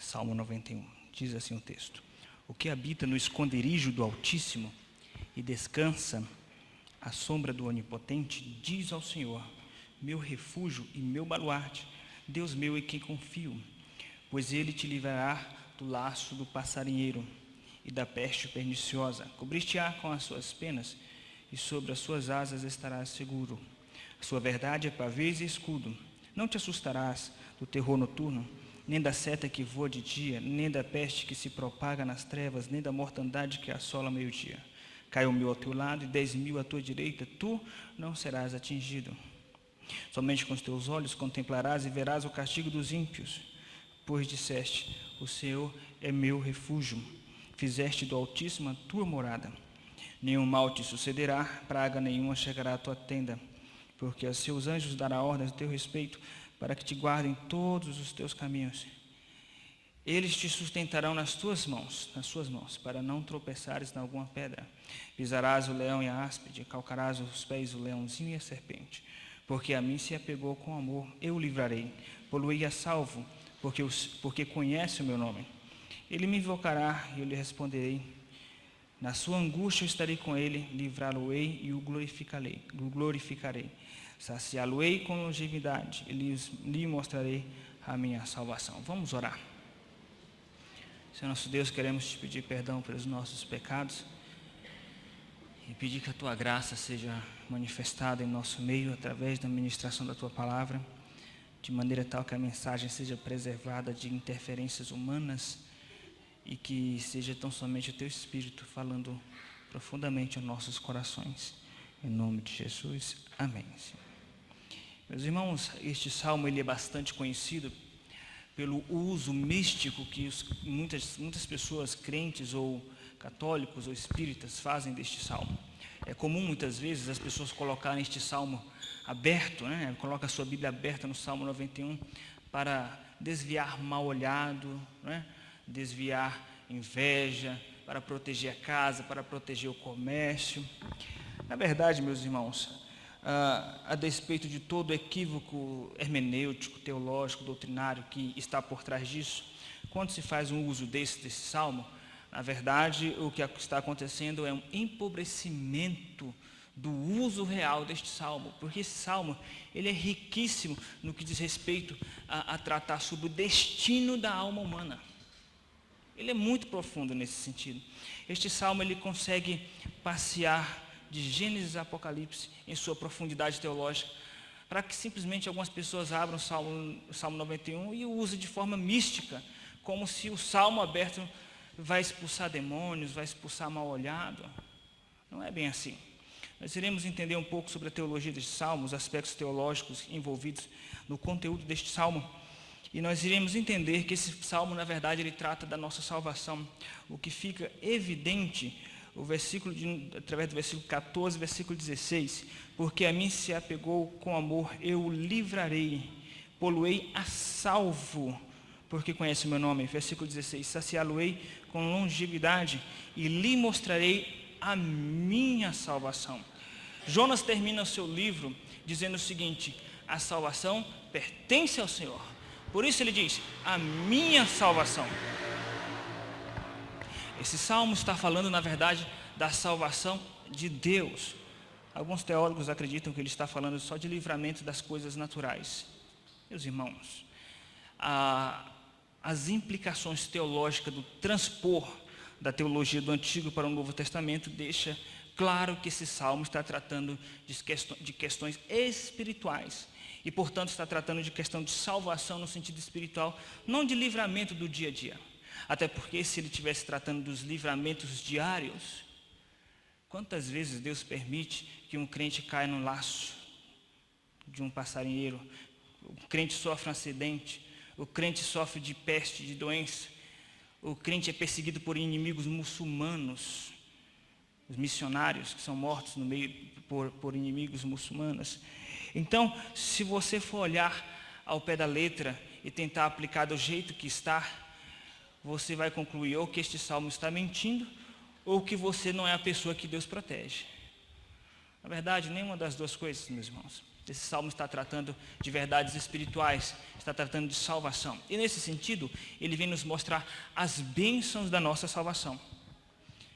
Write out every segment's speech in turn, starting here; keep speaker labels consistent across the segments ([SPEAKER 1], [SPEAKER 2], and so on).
[SPEAKER 1] Salmo 91, diz assim o texto: o que habita no esconderijo do Altíssimo e descansa à sombra do Onipotente, diz ao Senhor: meu refúgio e meu baluarte, Deus meu em quem confio, pois ele te livrará do laço do passarinheiro e da peste perniciosa. Cobrir-te-á com as suas penas, e sobre as suas asas estarás seguro. A sua verdade é pavês e escudo. Não te assustarás do terror noturno, nem da seta que voa de dia, nem da peste que se propaga nas trevas, nem da mortandade que assola meio-dia. Cai 1.000 ao teu lado e 10.000 à tua direita, tu não serás atingido. Somente com os teus olhos contemplarás e verás o castigo dos ímpios, pois disseste: o Senhor é meu refúgio, fizeste do Altíssimo a tua morada. Nenhum mal te sucederá, praga nenhuma chegará à tua tenda, porque a seus anjos dará ordens a teu respeito, para que te guardem todos os teus caminhos. Eles te sustentarão nas suas mãos, para não tropeçares em alguma pedra. Pisarás o leão e a áspide, calcarás os pés o leãozinho e a serpente. Porque a mim se apegou com amor, eu o livrarei. Poluei a salvo, porque conhece o meu nome. Ele me invocará e eu lhe responderei. Na sua angústia eu estarei com ele, livrá-lo-ei e o glorificarei. Saciá-lo-ei com longevidade e lhe mostrarei a minha salvação. Vamos orar. Senhor nosso Deus, queremos te pedir perdão pelos nossos pecados e pedir que a tua graça seja manifestada em nosso meio através da ministração da tua palavra, de maneira tal que a mensagem seja preservada de interferências humanas e que seja tão somente o teu Espírito falando profundamente aos nossos corações. Em nome de Jesus, amém. Meus irmãos, este salmo ele é bastante conhecido pelo uso místico que muitas pessoas crentes ou católicos ou espíritas fazem deste salmo. É comum muitas vezes as pessoas colocarem este salmo aberto, coloca a sua Bíblia aberta no Salmo 91 para desviar mal-olhado, desviar inveja, para proteger a casa, para proteger o comércio. Na verdade, meus irmãos, a despeito de todo o equívoco hermenêutico, teológico, doutrinário que está por trás disso, quando se faz um uso desse salmo, na verdade, o que está acontecendo é um empobrecimento do uso real deste salmo, porque esse salmo ele é riquíssimo no que diz respeito a tratar sobre o destino da alma humana. Ele é muito profundo nesse sentido. Este salmo ele consegue passear de Gênesis a Apocalipse em sua profundidade teológica, para que simplesmente algumas pessoas abram o Salmo 91 e o usem de forma mística, como se o salmo aberto vai expulsar demônios, vai expulsar mal-olhado. Não é bem assim. Nós iremos entender um pouco sobre a teologia deste salmo, os aspectos teológicos envolvidos no conteúdo deste salmo, e nós iremos entender que esse salmo, na verdade, ele trata da nossa salvação. O que fica evidente, através do versículo 14, versículo 16, porque a mim se apegou com amor, eu o livrarei, poluei a salvo, porque conhece o meu nome. Versículo 16, saciá-lo-ei com longevidade e lhe mostrarei a minha salvação. Jonas termina o seu livro dizendo o seguinte: a salvação pertence ao Senhor. Por isso ele diz, a minha salvação. Esse salmo está falando, na verdade, da salvação de Deus. Alguns teólogos acreditam que ele está falando só de livramento das coisas naturais. Meus irmãos, as implicações teológicas do transpor da teologia do Antigo para o Novo Testamento deixa claro que esse salmo está tratando de questões espirituais. E, portanto, está tratando de questão de salvação no sentido espiritual, não de livramento do dia a dia. Até porque, se ele estivesse tratando dos livramentos diários, quantas vezes Deus permite que um crente caia no laço de um passarinheiro, o crente sofre um acidente, o crente sofre de peste, de doença, o crente é perseguido por inimigos muçulmanos, os missionários que são mortos no meio por inimigos muçulmanos. Então, se você for olhar ao pé da letra e tentar aplicar do jeito que está, você vai concluir ou que este salmo está mentindo, ou que você não é a pessoa que Deus protege. Na verdade, nenhuma das duas coisas, meus irmãos. Esse salmo está tratando de verdades espirituais, está tratando de salvação. E nesse sentido, ele vem nos mostrar as bênçãos da nossa salvação.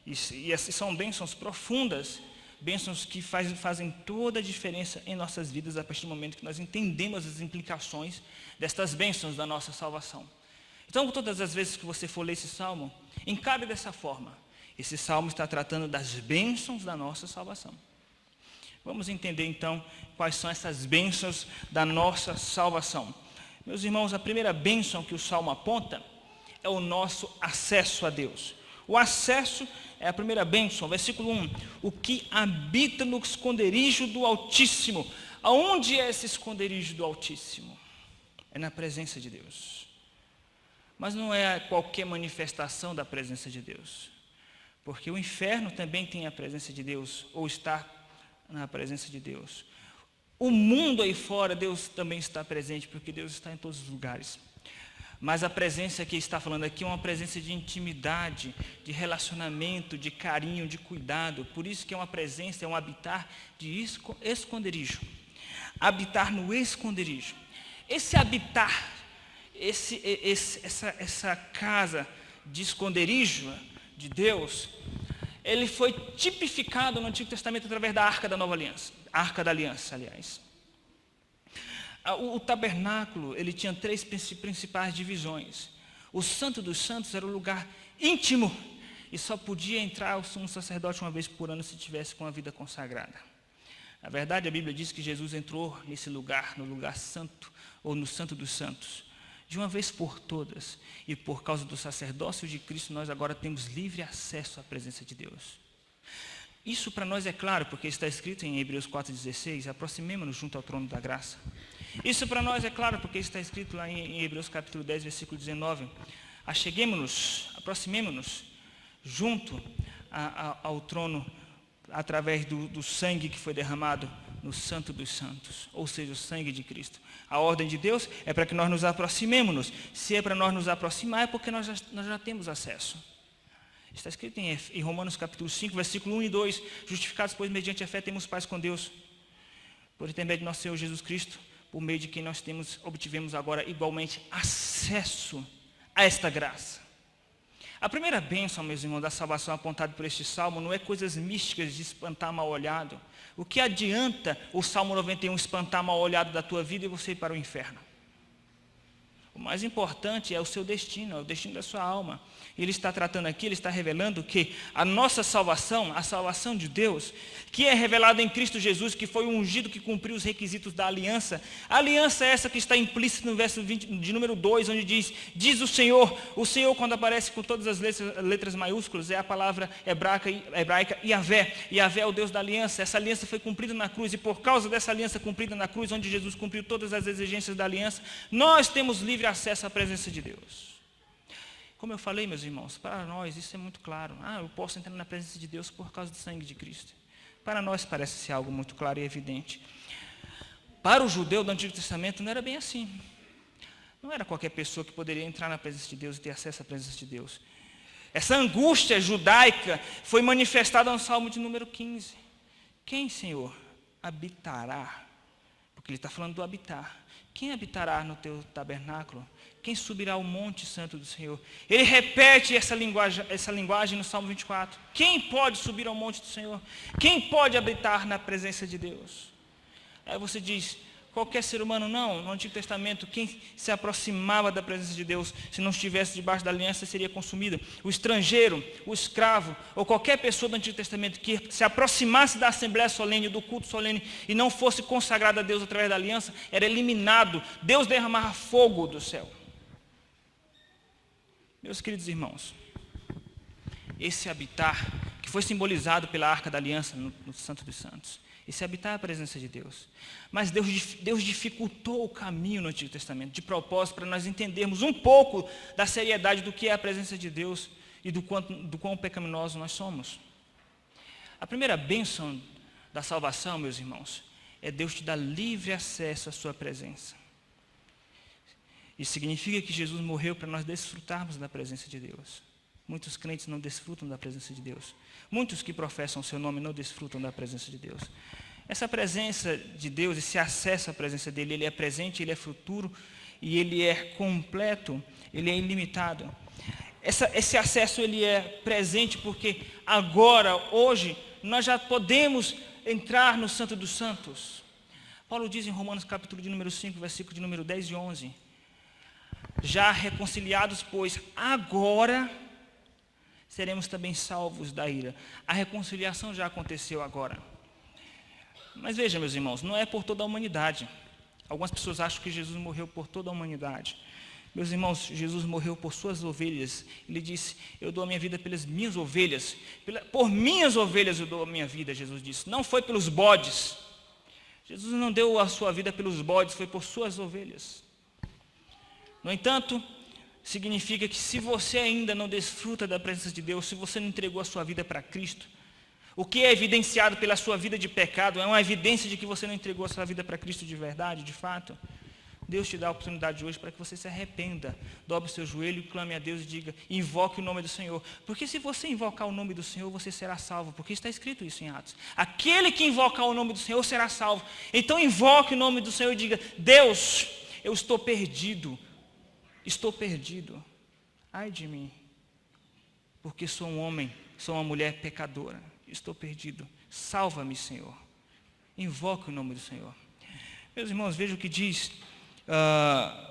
[SPEAKER 1] E essas são bênçãos profundas, bênçãos que fazem toda a diferença em nossas vidas a partir do momento que nós entendemos as implicações destas bênçãos da nossa salvação. Então, todas as vezes que você for ler esse salmo, encare dessa forma. Esse salmo está tratando das bênçãos da nossa salvação. Vamos entender então quais são essas bênçãos da nossa salvação. Meus irmãos, a primeira bênção que o salmo aponta é o nosso acesso a Deus. O acesso é a primeira bênção, versículo 1. O que habita no esconderijo do Altíssimo. Aonde é esse esconderijo do Altíssimo? É na presença de Deus. Mas não é qualquer manifestação da presença de Deus. Porque o inferno também tem a presença de Deus, ou está na presença de Deus. O mundo aí fora, Deus também está presente, porque Deus está em todos os lugares. Mas a presença que está falando aqui é uma presença de intimidade, de relacionamento, de carinho, de cuidado. Por isso que é uma presença, é um habitar de esconderijo. Habitar no esconderijo. Esse habitar, essa casa de esconderijo de Deus, ele foi tipificado no Antigo Testamento através da Arca da Nova Aliança. Arca da Aliança, aliás. O tabernáculo, ele tinha 3 principais divisões. O Santo dos Santos era um lugar íntimo e só podia entrar o sumo sacerdote uma vez por ano se tivesse com a vida consagrada. Na verdade, a Bíblia diz que Jesus entrou nesse lugar, no lugar santo, ou no Santo dos Santos, de uma vez por todas. E por causa do sacerdócio de Cristo, nós agora temos livre acesso à presença de Deus. Isso para nós é claro, porque está escrito em Hebreus 4,16, aproximemo-nos junto ao trono da graça. Isso para nós é claro, porque está escrito lá em Hebreus capítulo 10, versículo 19. Acheguemo-nos, aproximemo-nos junto ao trono, através do sangue que foi derramado no Santo dos Santos, ou seja, o sangue de Cristo. A ordem de Deus é para que nós nos aproximemos. Se é para nós nos aproximar, é porque nós já temos acesso. Está escrito em Romanos capítulo 5, versículo 1 e 2, justificados, pois, mediante a fé, temos paz com Deus, por intermédio de nosso Senhor Jesus Cristo, por meio de quem nós obtivemos agora igualmente acesso a esta graça. A primeira bênção, meus irmãos, da salvação apontada por este salmo não é coisas místicas de espantar mal olhado. O que adianta o Salmo 91 espantar mal olhado da tua vida e você ir para o inferno? O mais importante é o seu destino, é o destino da sua alma. Ele está tratando aqui, ele está revelando que a nossa salvação, a salvação de Deus, que é revelada em Cristo Jesus, que foi o ungido que cumpriu os requisitos da aliança. A aliança é essa que está implícita no verso 20, de número 2, onde diz o Senhor quando aparece com todas as letras maiúsculas, é a palavra hebraica Yahvé. Yahvé é o Deus da aliança. Essa aliança foi cumprida na cruz, e por causa dessa aliança cumprida na cruz, onde Jesus cumpriu todas as exigências da aliança, nós temos livre acesso à presença de Deus. Como eu falei, meus irmãos, para nós isso é muito claro. Eu posso entrar na presença de Deus por causa do sangue de Cristo. Para nós parece ser algo muito claro e evidente. Para o judeu do Antigo Testamento não era bem assim. Não era qualquer pessoa que poderia entrar na presença de Deus e ter acesso à presença de Deus. Essa angústia judaica foi manifestada no Salmo de número 15. Quem, Senhor, habitará? Porque ele está falando do habitar. Quem habitará no teu tabernáculo? Quem subirá ao monte santo do Senhor? Ele repete essa linguagem no Salmo 24. Quem pode subir ao monte do Senhor? Quem pode habitar na presença de Deus? Aí você diz, qualquer ser humano? Não. No Antigo Testamento, quem se aproximava da presença de Deus, se não estivesse debaixo da aliança, seria consumida. O estrangeiro, o escravo, ou qualquer pessoa do Antigo Testamento que se aproximasse da Assembleia Solene, do culto solene, e não fosse consagrado a Deus através da aliança, era eliminado. Deus derramava fogo do céu. Meus queridos irmãos, esse habitar, que foi simbolizado pela Arca da Aliança no Santo dos Santos, esse habitar é a presença de Deus. Mas Deus dificultou o caminho no Antigo Testamento, de propósito, para nós entendermos um pouco da seriedade do que é a presença de Deus e do quão pecaminosos nós somos. A primeira bênção da salvação, meus irmãos, é Deus te dar livre acesso à sua presença. Isso significa que Jesus morreu para nós desfrutarmos da presença de Deus. Muitos crentes não desfrutam da presença de Deus. Muitos que professam o seu nome não desfrutam da presença de Deus. Essa presença de Deus, esse acesso à presença dele, ele é presente, ele é futuro e ele é completo, ele é ilimitado. Esse acesso ele é presente porque agora, hoje, nós já podemos entrar no Santo dos Santos. Paulo diz em Romanos capítulo de número 5, versículo de número 10 e 11. Já reconciliados, pois, agora seremos também salvos da ira. A reconciliação já aconteceu agora. Mas veja, meus irmãos, não é por toda a humanidade. Algumas pessoas acham que Jesus morreu por toda a humanidade. Meus irmãos, Jesus morreu por suas ovelhas. Ele disse, eu dou a minha vida pelas minhas ovelhas. Por minhas ovelhas eu dou a minha vida, Jesus disse. Não foi pelos bodes. Jesus não deu a sua vida pelos bodes, foi por suas ovelhas. No entanto, significa que se você ainda não desfruta da presença de Deus, se você não entregou a sua vida para Cristo, o que é evidenciado pela sua vida de pecado é uma evidência de que você não entregou a sua vida para Cristo de verdade, de fato. Deus te dá a oportunidade hoje para que você se arrependa, dobre o seu joelho, clame a Deus e diga, invoque o nome do Senhor. Porque se você invocar o nome do Senhor, você será salvo, porque está escrito isso em Atos. Aquele que invocar o nome do Senhor será salvo. Então invoque o nome do Senhor e diga, Deus, eu estou perdido, ai de mim, porque sou um homem, sou uma mulher pecadora, estou perdido, salva-me, Senhor. Invoque o nome do Senhor. Meus irmãos, veja o que diz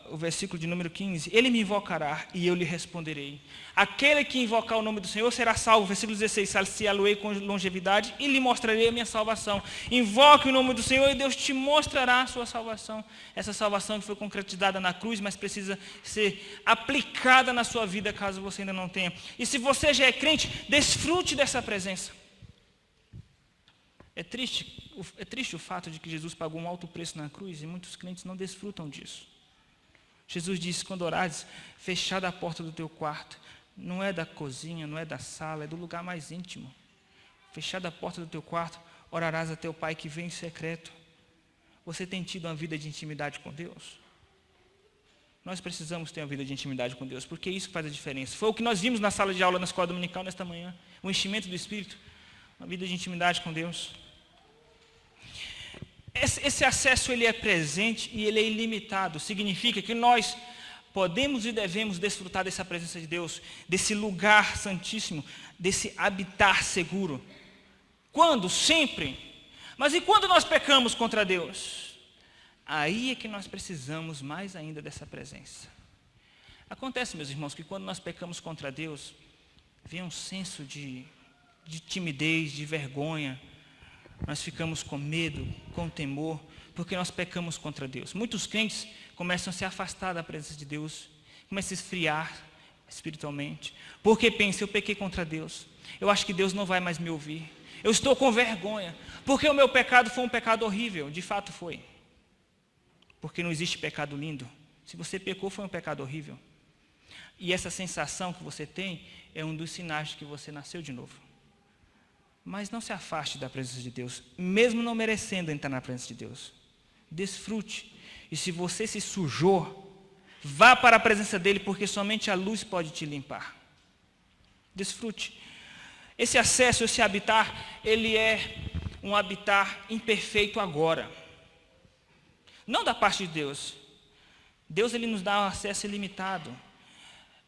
[SPEAKER 1] o versículo de número 15, ele me invocará e eu lhe responderei. Aquele que invocar o nome do Senhor será salvo. Versículo 16, saciá-lo-ei com longevidade e lhe mostrarei a minha salvação. Invoque o nome do Senhor e Deus te mostrará a sua salvação. Essa salvação que foi concretizada na cruz, mas precisa ser aplicada na sua vida, caso você ainda não tenha. E se você já é crente, desfrute dessa presença. É triste o fato de que Jesus pagou um alto preço na cruz e muitos crentes não desfrutam disso. Jesus disse, quando orares, fechada a porta do teu quarto, não é da cozinha, não é da sala, é do lugar mais íntimo. Fechada a porta do teu quarto, orarás a teu Pai que vem em secreto. Você tem tido uma vida de intimidade com Deus? Nós precisamos ter uma vida de intimidade com Deus, porque é isso que faz a diferença. Foi o que nós vimos na sala de aula, na escola dominical, nesta manhã. O enchimento do Espírito, uma vida de intimidade com Deus. Esse acesso ele é presente e ele é ilimitado. Significa que nós podemos e devemos desfrutar dessa presença de Deus, desse lugar santíssimo, desse habitar seguro. Quando? Sempre. Mas e quando nós pecamos contra Deus? Aí é que nós precisamos mais ainda dessa presença. Acontece, meus irmãos, que quando nós pecamos contra Deus, vem um senso de timidez, de vergonha. Nós ficamos com medo, com temor, porque nós pecamos contra Deus. Muitos crentes começam a se afastar da presença de Deus, começam a se esfriar espiritualmente, porque pensam, eu pequei contra Deus, eu acho que Deus não vai mais me ouvir, eu estou com vergonha, porque o meu pecado foi um pecado horrível, de fato foi, porque não existe pecado lindo. Se você pecou, foi um pecado horrível, e essa sensação que você tem é um dos sinais de que você nasceu de novo. Mas não se afaste da presença de Deus, mesmo não merecendo entrar na presença de Deus. Desfrute. E se você se sujou, vá para a presença dele, porque somente a luz pode te limpar. Desfrute. Esse acesso, esse habitar, ele é um habitar imperfeito agora. Não da parte de Deus. Deus ele nos dá um acesso ilimitado.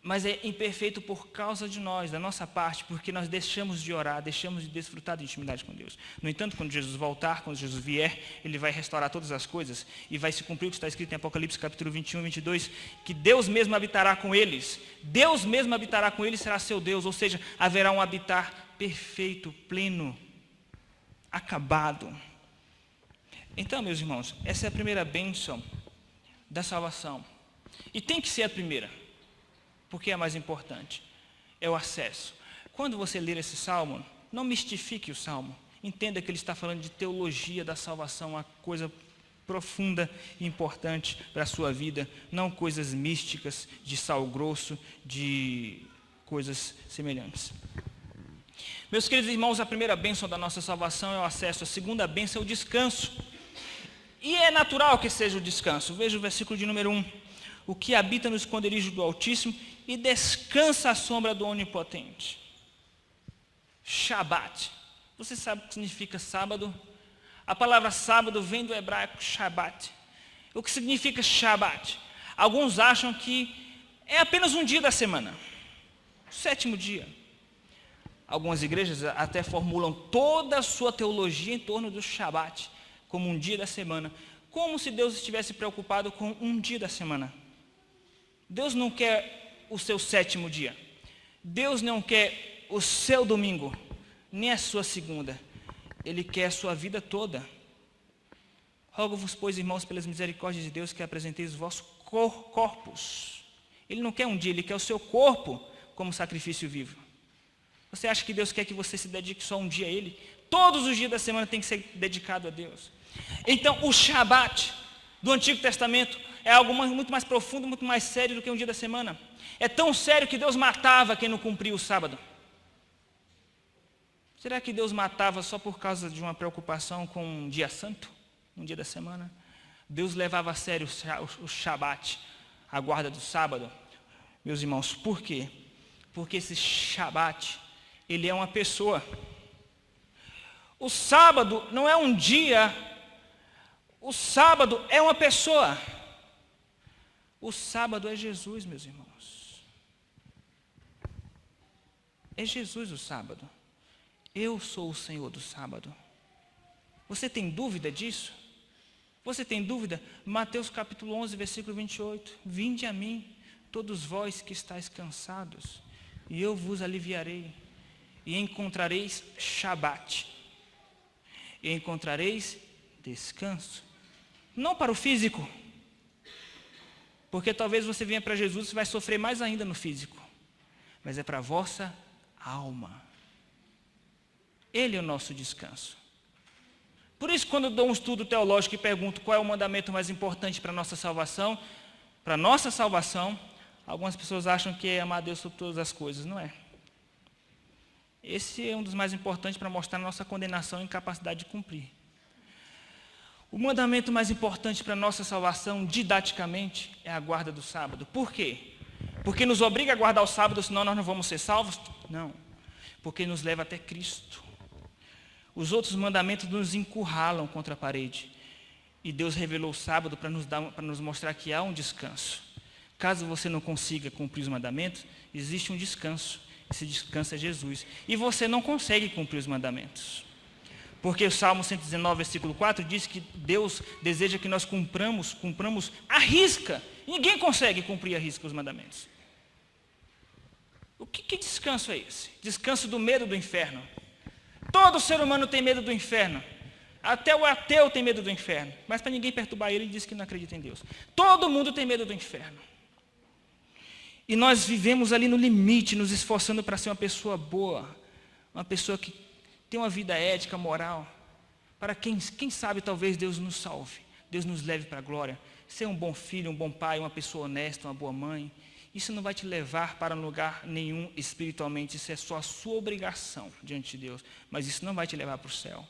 [SPEAKER 1] Mas é imperfeito por causa de nós, da nossa parte, porque nós deixamos de orar, deixamos de desfrutar de intimidade com Deus. No entanto, quando Jesus voltar, quando Jesus vier, ele vai restaurar todas as coisas e vai se cumprir o que está escrito em Apocalipse capítulo 21 e 22, que Deus mesmo habitará com eles. Deus mesmo habitará com eles, será seu Deus, ou seja, haverá um habitar perfeito, pleno, acabado. Então, meus irmãos, essa é a primeira bênção da salvação. E tem que ser a primeira. Porque é a mais importante, é o acesso. Quando você ler esse salmo, não mistifique o salmo. Entenda que ele está falando de teologia da salvação, uma coisa profunda e importante para a sua vida, não coisas místicas, de sal grosso, de coisas semelhantes. Meus queridos irmãos, a primeira bênção da nossa salvação é o acesso, a segunda bênção é o descanso. E é natural que seja o descanso. Veja o versículo de número 1. O que habita no esconderijo do Altíssimo e descansa à sombra do Onipotente. Shabat. Você sabe o que significa sábado? A palavra sábado vem do hebraico Shabbat. O que significa Shabbat? Alguns acham que é apenas um dia da semana, o 7º dia. Algumas igrejas até formulam toda a sua teologia em torno do Shabbat, como um dia da semana, como se Deus estivesse preocupado com um dia da semana. Deus não quer o seu 7º dia. Deus não quer o seu domingo, nem a sua segunda. Ele quer a sua vida toda. Rogo-vos, pois, irmãos, pelas misericórdias de Deus, que apresenteis os vossos corpos. Ele não quer um dia, Ele quer o seu corpo como sacrifício vivo. Você acha que Deus quer que você se dedique só um dia a Ele? Todos os dias da semana tem que ser dedicado a Deus. Então, o Shabat do Antigo Testamento é algo muito mais profundo, muito mais sério do que um dia da semana. É tão sério que Deus matava quem não cumpria o sábado. Será que Deus matava só por causa de uma preocupação com um dia santo, um dia da semana? Deus levava a sério o Shabat, a guarda do sábado. Meus irmãos, por quê? Porque esse Shabat, ele é uma pessoa. O sábado não é um dia, o sábado é uma pessoa. O sábado é Jesus, meus irmãos. É Jesus o sábado. Eu sou o Senhor do sábado. Você tem dúvida disso? Você tem dúvida? Mateus capítulo 11, versículo 28. Vinde a mim, todos vós que estáis cansados, e eu vos aliviarei. E encontrareis Shabat. E encontrareis descanso. Não para o físico. Porque talvez você venha para Jesus e vai sofrer mais ainda no físico. Mas é para a vossa alma. Ele é o nosso descanso. Por isso, quando eu dou um estudo teológico e pergunto qual é o mandamento mais importante para a nossa salvação, algumas pessoas acham que é amar a Deus sobre todas as coisas. Não é. Esse é um dos mais importantes para mostrar a nossa condenação e incapacidade de cumprir. O mandamento mais importante para a nossa salvação, didaticamente, é a guarda do sábado. Por quê? Porque nos obriga a guardar o sábado, senão nós não vamos ser salvos? Não. Porque nos leva até Cristo. Os outros mandamentos nos encurralam contra a parede. E Deus revelou o sábado para nos mostrar que há um descanso. Caso você não consiga cumprir os mandamentos, existe um descanso. Esse descanso é Jesus. E você não consegue cumprir os mandamentos. Porque o Salmo 119, versículo 4, diz que Deus deseja que nós cumpramos à risca. Ninguém consegue cumprir à risca os mandamentos. Que descanso é esse? Descanso do medo do inferno. Todo ser humano tem medo do inferno. Até o ateu tem medo do inferno. Mas para ninguém perturbar ele diz que não acredita em Deus. Todo mundo tem medo do inferno. E nós vivemos ali no limite, nos esforçando para ser uma pessoa boa. Uma pessoa que tem uma vida ética, moral. Para quem sabe talvez Deus nos salve. Deus nos leve para a glória. Ser um bom filho, um bom pai, uma pessoa honesta, uma boa mãe. Isso não vai te levar para lugar nenhum espiritualmente. Isso é só a sua obrigação diante de Deus. Mas isso não vai te levar para o céu.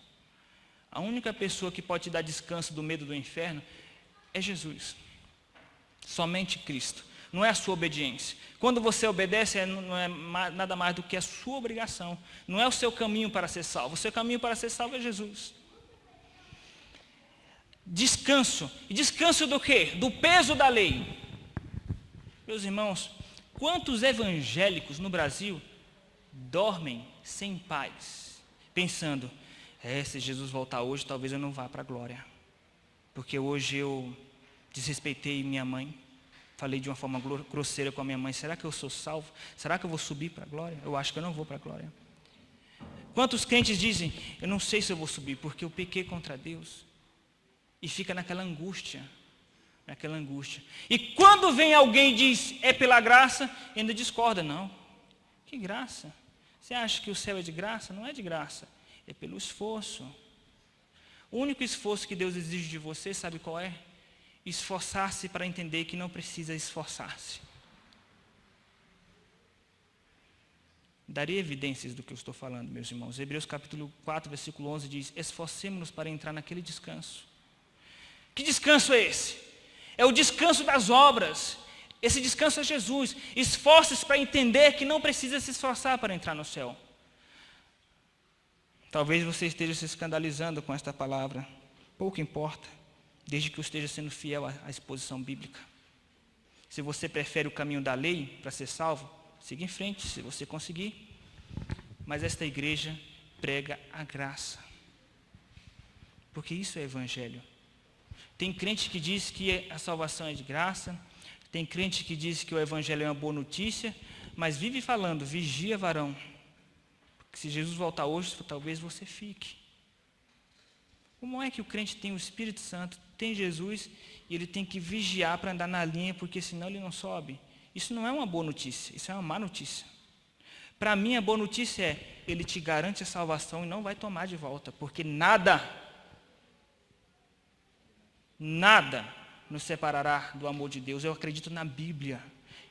[SPEAKER 1] A única pessoa que pode te dar descanso do medo do inferno é Jesus. Somente Cristo. Não é a sua obediência. Quando você obedece, não é nada mais do que a sua obrigação. Não é o seu caminho para ser salvo. O seu caminho para ser salvo é Jesus. Descanso. E descanso do quê? Do peso da lei. Meus irmãos, quantos evangélicos no Brasil dormem sem paz, pensando, se Jesus voltar hoje, talvez eu não vá para a glória. Porque hoje eu desrespeitei minha mãe, falei de uma forma grosseira com a minha mãe, será que eu sou salvo? Será que eu vou subir para a glória? Eu acho que eu não vou para a glória. Quantos crentes dizem, eu não sei se eu vou subir, porque eu pequei contra Deus. E fica naquela angústia. E quando vem alguém e diz, é pela graça, ainda discorda. Não, que graça? Você acha que o céu é de graça? Não é de graça, é pelo esforço. O único esforço que Deus exige de você, sabe qual é? Esforçar-se para entender que não precisa esforçar-se. Darei evidências do que eu estou falando, meus irmãos. Hebreus capítulo 4, versículo 11 diz, esforcemo-nos para entrar naquele descanso. Que descanso é esse? É o descanso das obras. Esse descanso é Jesus. Esforce-se para entender que não precisa se esforçar para entrar no céu. Talvez você esteja se escandalizando com esta palavra. Pouco importa, desde que eu esteja sendo fiel à exposição bíblica. Se você prefere o caminho da lei para ser salvo, siga em frente, se você conseguir. Mas esta igreja prega a graça. Porque isso é evangelho. Tem crente que diz que a salvação é de graça. Tem crente que diz que o evangelho é uma boa notícia. Mas vive falando, vigia, varão. Porque se Jesus voltar hoje, talvez você fique. Como é que o crente tem o Espírito Santo, tem Jesus, e ele tem que vigiar para andar na linha, porque senão ele não sobe? Isso não é uma boa notícia, isso é uma má notícia. Para mim, a boa notícia é, ele te garante a salvação e não vai tomar de volta, porque nada nos separará do amor de Deus. Eu acredito na Bíblia,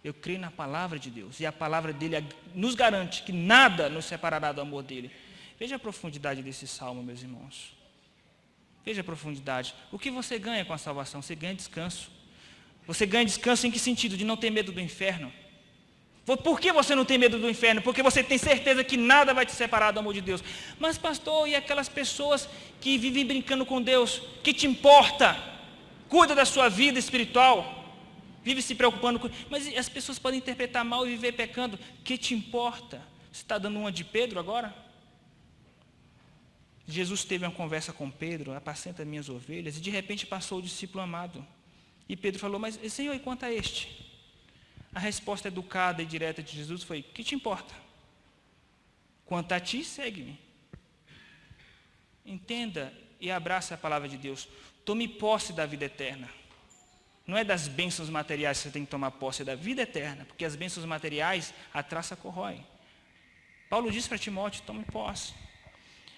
[SPEAKER 1] eu creio na palavra de Deus, e a palavra dele nos garante que nada nos separará do amor dele. Veja a profundidade desse salmo, meus irmãos. Veja a profundidade. O que você ganha com a salvação? Você ganha descanso. Você ganha descanso em que sentido? De não ter medo do inferno. Por que você não tem medo do inferno? Porque você tem certeza que nada vai te separar do amor de Deus. Mas pastor, e aquelas pessoas que vivem brincando com Deus? Que te importa? Cuida da sua vida espiritual. Vive se preocupando com... Mas as pessoas podem interpretar mal e viver pecando. Que te importa? Você está dando uma de Pedro agora? Jesus teve uma conversa com Pedro, apacenta minhas ovelhas, e de repente passou o discípulo amado. E Pedro falou, mas Senhor, e quanto a este? A resposta educada e direta de Jesus foi, que te importa? Quanto a ti, segue-me. Entenda e abrace a palavra de Deus. Tome posse da vida eterna. Não é das bênçãos materiais que você tem que tomar posse, é da vida eterna, porque as bênçãos materiais a traça corrói. Paulo diz para Timóteo, tome posse.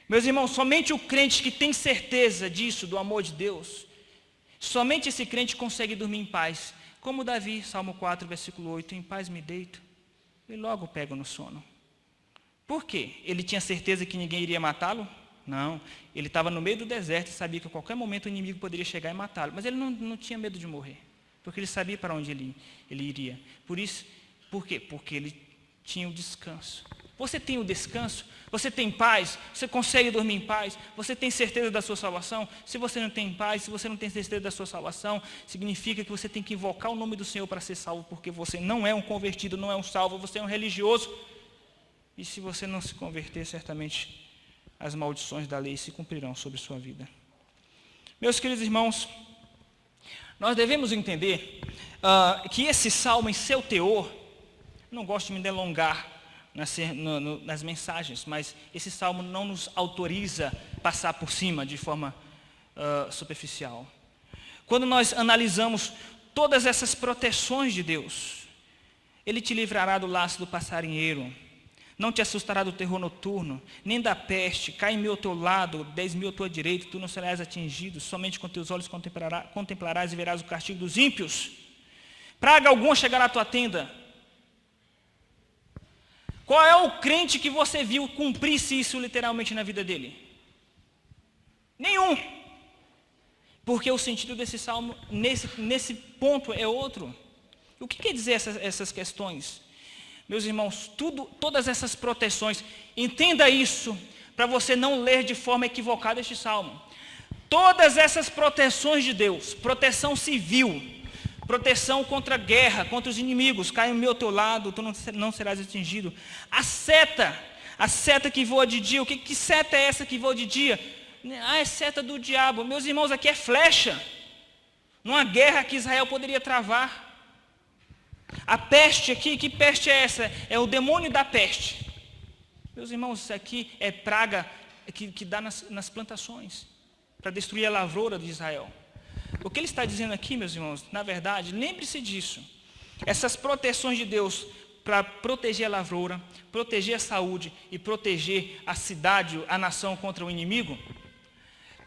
[SPEAKER 1] Meus irmãos, somente o crente que tem certeza disso, do amor de Deus, somente esse crente consegue dormir em paz. Como Davi, Salmo 4, versículo 8, em paz me deito, e logo pego no sono. Por quê? Ele tinha certeza que ninguém iria matá-lo? Não, ele estava no meio do deserto e sabia que a qualquer momento o inimigo poderia chegar e matá-lo. Mas ele não tinha medo de morrer, porque ele sabia para onde ele iria. Por quê? Porque ele tinha o descanso. Você tem o descanso? Você tem paz? Você consegue dormir em paz? Você tem certeza da sua salvação? Se você não tem paz, se você não tem certeza da sua salvação, significa que você tem que invocar o nome do Senhor para ser salvo, porque você não é um convertido, não é um salvo, você é um religioso. E se você não se converter, certamente as maldições da lei se cumprirão sobre sua vida. Meus queridos irmãos, nós devemos entender que esse salmo, em seu teor, não gosto de me delongar nas mensagens, mas esse salmo não nos autoriza passar por cima de forma superficial. Quando nós analisamos todas essas proteções de Deus, Ele te livrará do laço do passarinheiro, não te assustará do terror noturno, nem da peste, cai 1000 ao teu lado, 10.000 à tua direita, tu não serás atingido, somente com teus olhos contemplarás e verás o castigo dos ímpios. Praga alguma chegará à tua tenda. Qual é o crente que você viu cumprisse isso literalmente na vida dele? Nenhum. Porque o sentido desse salmo, nesse ponto, é outro. O que quer dizer essas questões? Meus irmãos, todas essas proteções, entenda isso, para você não ler de forma equivocada este salmo. Todas essas proteções de Deus, proteção civil, proteção contra a guerra, contra os inimigos, cai 1000 ao teu lado, tu não serás atingido. A seta que voa de dia, que seta é essa que voa de dia? É seta do diabo. Meus irmãos, aqui é flecha, numa guerra que Israel poderia travar. A peste aqui, que peste é essa? É o demônio da peste. Meus irmãos, isso aqui é praga que dá nas plantações, para destruir a lavoura de Israel. O que ele está dizendo aqui, meus irmãos, na verdade, lembre-se disso. Essas proteções de Deus para proteger a lavoura, proteger a saúde e proteger a cidade, a nação contra o inimigo,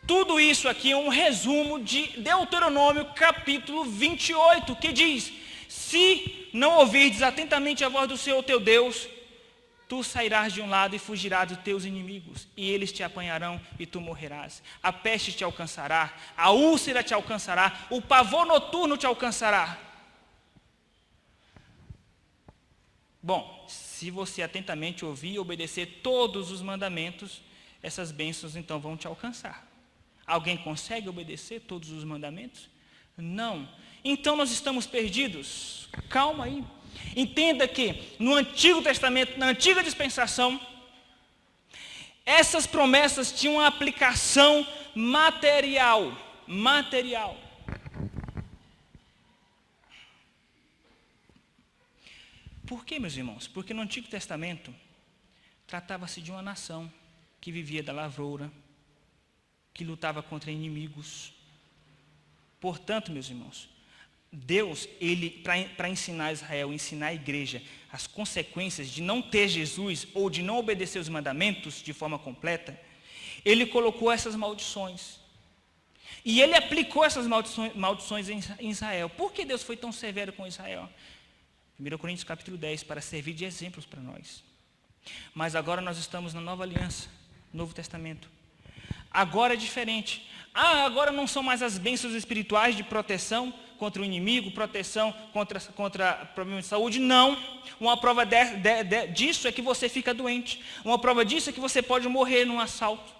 [SPEAKER 1] tudo isso aqui é um resumo de Deuteronômio capítulo 28, que diz: se não ouvirdes atentamente a voz do Senhor teu Deus, tu sairás de um lado e fugirás dos teus inimigos, e eles te apanharão e tu morrerás. A peste te alcançará, a úlcera te alcançará, o pavor noturno te alcançará. Bom, se você atentamente ouvir e obedecer todos os mandamentos, essas bênçãos então vão te alcançar. Alguém consegue obedecer todos os mandamentos? Não. Então nós estamos perdidos. Calma aí. Entenda que no Antigo Testamento, na antiga dispensação, essas promessas tinham uma aplicação material. Por quê, meus irmãos? Porque no Antigo Testamento tratava-se de uma nação que vivia da lavoura, que lutava contra inimigos. Portanto, meus irmãos, Deus, para ensinar Israel, ensinar a igreja as consequências de não ter Jesus ou de não obedecer os mandamentos de forma completa, ele colocou essas maldições. E ele aplicou essas maldições em Israel. Por que Deus foi tão severo com Israel? 1 Coríntios capítulo 10, para servir de exemplos para nós. Mas agora nós estamos na nova aliança, Novo Testamento. Agora é diferente. Agora não são mais as bênçãos espirituais de proteção contra o inimigo, proteção contra problemas de saúde. Não. Uma prova disso é que você fica doente. Uma prova disso é que você pode morrer num assalto.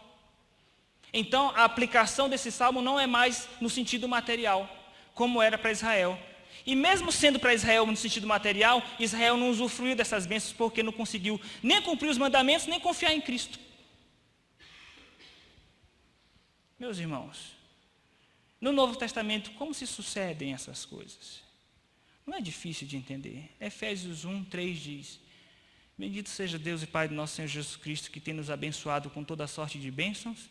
[SPEAKER 1] Então, a aplicação desse salmo não é mais no sentido material, como era para Israel. E mesmo sendo para Israel no sentido material, Israel não usufruiu dessas bênçãos porque não conseguiu nem cumprir os mandamentos, nem confiar em Cristo. Meus irmãos, no Novo Testamento, como se sucedem essas coisas? Não é difícil de entender. Efésios 1, 3 diz: bendito seja Deus e Pai do nosso Senhor Jesus Cristo, que tem nos abençoado com toda sorte de bênçãos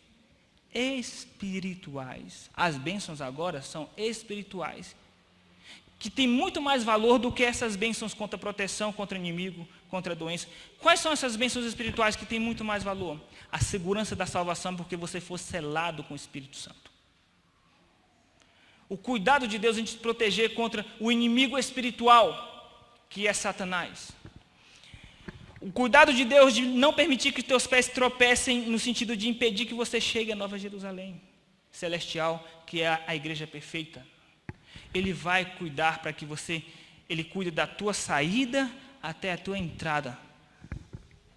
[SPEAKER 1] espirituais. As bênçãos agora são espirituais, que tem muito mais valor do que essas bênçãos contra proteção, contra inimigo, contra a doença. Quais são essas bênçãos espirituais que têm muito mais valor? A segurança da salvação, porque você for selado com o Espírito Santo. O cuidado de Deus em te proteger contra o inimigo espiritual, que é Satanás. O cuidado de Deus de não permitir que teus pés tropecem, no sentido de impedir que você chegue à Nova Jerusalém celestial, que é a igreja perfeita. Ele vai cuidar para que ele cuide da tua saída até a tua entrada.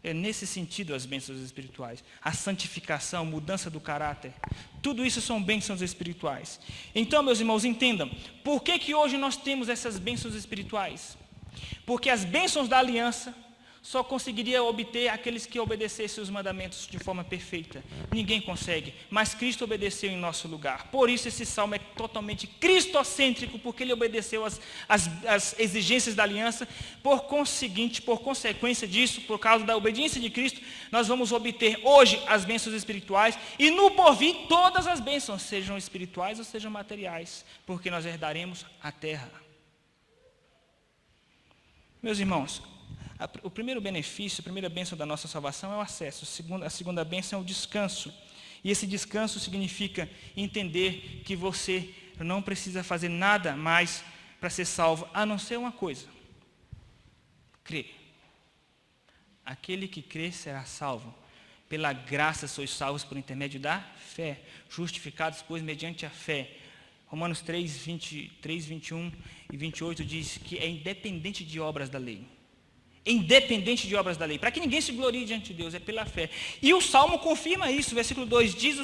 [SPEAKER 1] É nesse sentido as bênçãos espirituais. A santificação, mudança do caráter. Tudo isso são bênçãos espirituais. Então, meus irmãos, entendam. Por que hoje nós temos essas bênçãos espirituais? Porque as bênçãos da aliança só conseguiria obter aqueles que obedecessem os mandamentos de forma perfeita. Ninguém consegue, mas Cristo obedeceu em nosso lugar. Por isso esse salmo é totalmente cristocêntrico, porque ele obedeceu as exigências da aliança. Por consequência disso, por causa da obediência de Cristo, nós vamos obter hoje as bênçãos espirituais e no porvir todas as bênçãos, sejam espirituais ou sejam materiais, porque nós herdaremos a terra. Meus irmãos, o primeiro benefício, a primeira bênção da nossa salvação é o acesso. A segunda bênção é o descanso. E esse descanso significa entender que você não precisa fazer nada mais para ser salvo, a não ser uma coisa: crer. Aquele que crê será salvo. Pela graça sois salvos por intermédio da fé, justificados, pois, mediante a fé. Romanos 3, 21 e 28 diz que é independente de obras da lei. Independente de obras da lei, para que ninguém se glorie diante de Deus, é pela fé. E o Salmo confirma isso, versículo 2, diz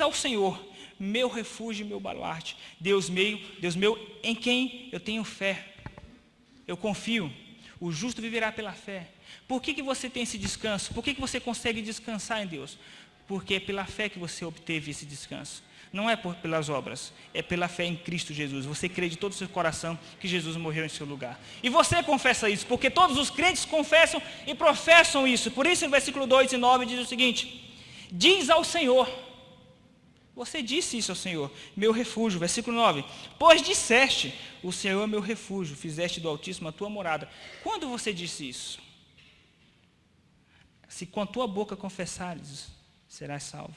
[SPEAKER 1] ao Senhor, meu refúgio e meu baluarte, Deus meu, em quem eu tenho fé, eu confio, o justo viverá pela fé. Por que você tem esse descanso? Por que você consegue descansar em Deus? Porque é pela fé que você obteve esse descanso. Não é pelas obras, é pela fé em Cristo Jesus. Você crê de todo o seu coração que Jesus morreu em seu lugar. E você confessa isso, porque todos os crentes confessam e professam isso. Por isso, no versículo 2 e 9 diz o seguinte: diz ao Senhor, você disse isso ao Senhor, meu refúgio. Versículo 9, pois disseste, o Senhor é meu refúgio, fizeste do Altíssimo a tua morada. Quando você disse isso? Se com a tua boca confessares, serás salvo.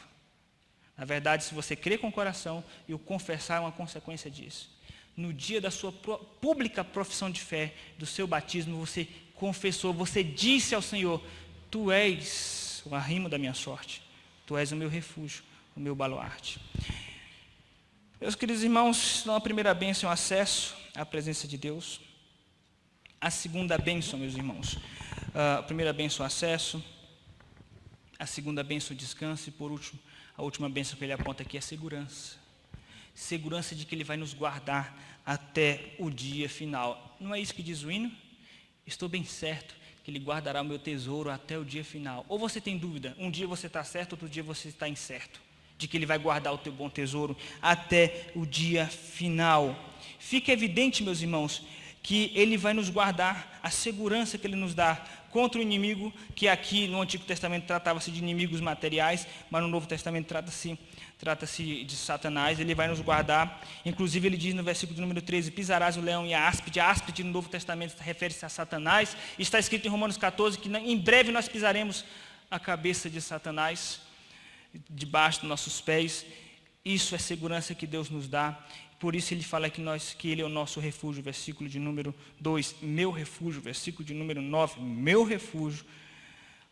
[SPEAKER 1] Na verdade, se você crer com o coração e o confessar, é uma consequência disso. No dia da sua pública profissão de fé, do seu batismo, você confessou, você disse ao Senhor: tu és o arrimo da minha sorte, tu és o meu refúgio, o meu baluarte. Meus queridos irmãos, a primeira bênção é o acesso à presença de Deus. A segunda bênção, meus irmãos, a primeira bênção é o acesso. A segunda bênção, o descanso. E por último, a última bênção que ele aponta aqui é a segurança. Segurança de que ele vai nos guardar até o dia final. Não é isso que diz o hino? Estou bem certo que ele guardará o meu tesouro até o dia final. Ou você tem dúvida? Um dia você está certo, outro dia você está incerto. De que ele vai guardar o teu bom tesouro até o dia final. Fica evidente, meus irmãos, que ele vai nos guardar, a segurança que ele nos dá contra o inimigo, que aqui no Antigo Testamento tratava-se de inimigos materiais, mas no Novo Testamento trata-se de Satanás. Ele vai nos guardar. Inclusive ele diz no versículo de número 13, pisarás o leão e a áspide. A áspide no Novo Testamento refere-se a Satanás. Está escrito em Romanos 14 que em breve nós pisaremos a cabeça de Satanás debaixo dos nossos pés. Isso é segurança que Deus nos dá. Por isso ele fala que ele é o nosso refúgio, versículo de número 2, meu refúgio, versículo de número 9, meu refúgio.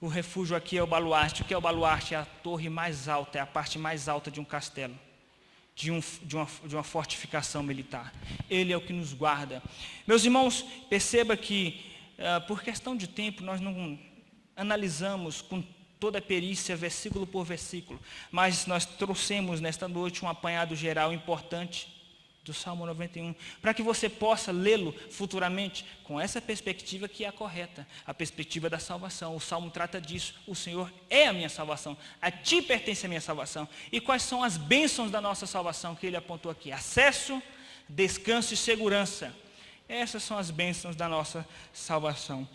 [SPEAKER 1] O refúgio aqui é o baluarte. O que é o baluarte? É a torre mais alta, é a parte mais alta de um castelo, de uma fortificação militar. Ele é o que nos guarda. Meus irmãos, perceba que, por questão de tempo, nós não analisamos com toda a perícia, versículo por versículo, mas nós trouxemos nesta noite um apanhado geral importante do Salmo 91, para que você possa lê-lo futuramente com essa perspectiva que é a correta, a perspectiva da salvação. O Salmo trata disso. O Senhor é a minha salvação, a ti pertence a minha salvação. E quais são as bênçãos da nossa salvação que ele apontou aqui? Acesso, descanso e segurança. Essas são as bênçãos da nossa salvação.